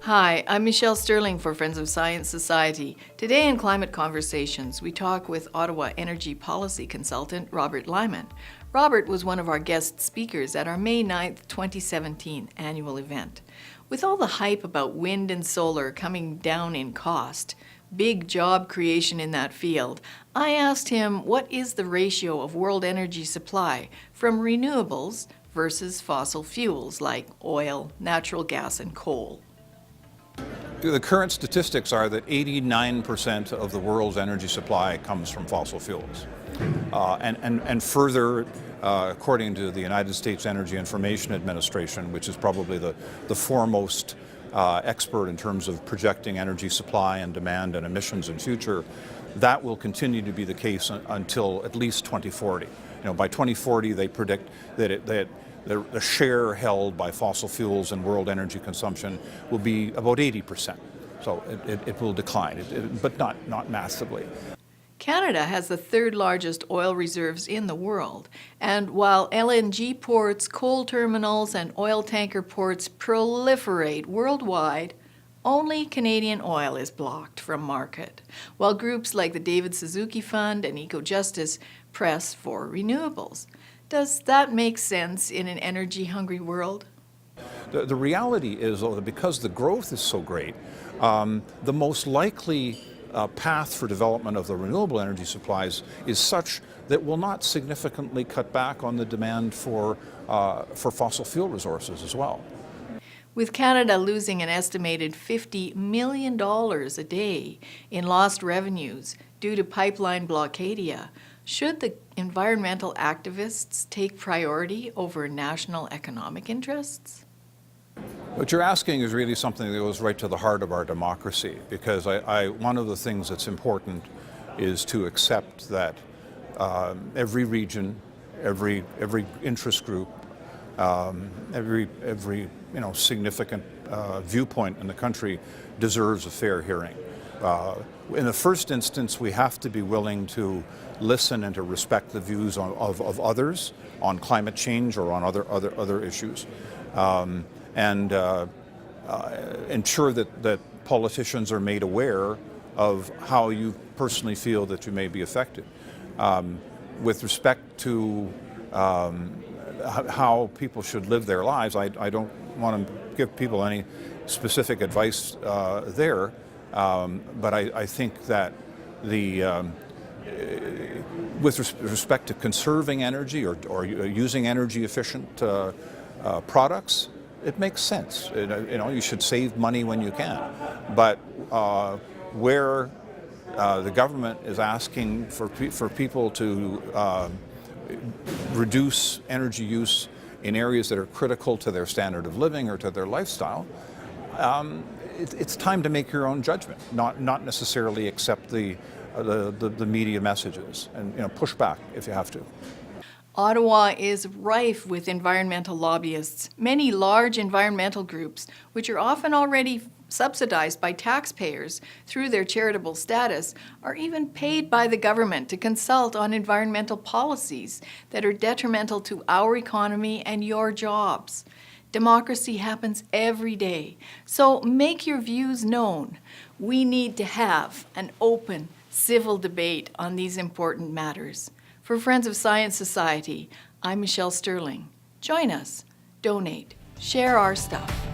Hi, I'm Michelle Sterling for Friends of Science Society. Today in Climate Conversations, we talk with Ottawa energy policy consultant Robert Lyman. Robert was one of our guest speakers at our May 9th, 2017 annual event. With all the hype about wind and solar coming down in cost, big job creation in that field, I asked him what is the ratio of world energy supply from renewables versus fossil fuels like oil, natural gas, and coal. The current statistics are that 89% of the world's energy supply comes from fossil fuels. And further, according to the United States Energy Information Administration, which is probably the foremost expert in terms of projecting energy supply and demand and emissions in future, that will continue to be the case until at least 2040. By 2040, they predict that the share held by fossil fuels in world energy consumption will be about 80%. So it will decline, but not massively. Canada has the third largest oil reserves in the world, and while LNG ports, coal terminals, and oil tanker ports proliferate worldwide, only Canadian oil is blocked from market, while groups like the David Suzuki Fund and Eco-Justice press for renewables. Does that make sense in an energy-hungry world? The reality is, though, that because the growth is so great, the most likely path for development of the renewable energy supplies is such that will not significantly cut back on the demand for fossil fuel resources as well. With Canada losing an estimated $50 million a day in lost revenues due to pipeline blockadia, should the environmental activists take priority over national economic interests? What you're asking is really something that goes right to the heart of our democracy, because one of the things that's important is to accept that every region, every interest group, every significant viewpoint in the country deserves a fair hearing. In the first instance, we have to be willing to listen and to respect the views of others on climate change or on other issues, and ensure that politicians are made aware of how you personally feel that you may be affected. With respect to how people should live their lives, I don't want to give people any specific advice there. But I think that with respect to conserving energy or using energy efficient products, it makes sense. You should save money when you can. But where the government is asking for people to reduce energy use in areas that are critical to their standard of living or to their lifestyle, it's time to make your own judgment, not necessarily accept the media messages, and push back if you have to. Ottawa is rife with environmental lobbyists. Many large environmental groups, which are often already subsidized by taxpayers through their charitable status, are even paid by the government to consult on environmental policies that are detrimental to our economy and your jobs. Democracy happens every day, so make your views known. We need to have an open, civil debate on these important matters. For Friends of Science Society, I'm Michelle Sterling. Join us, donate, share our stuff.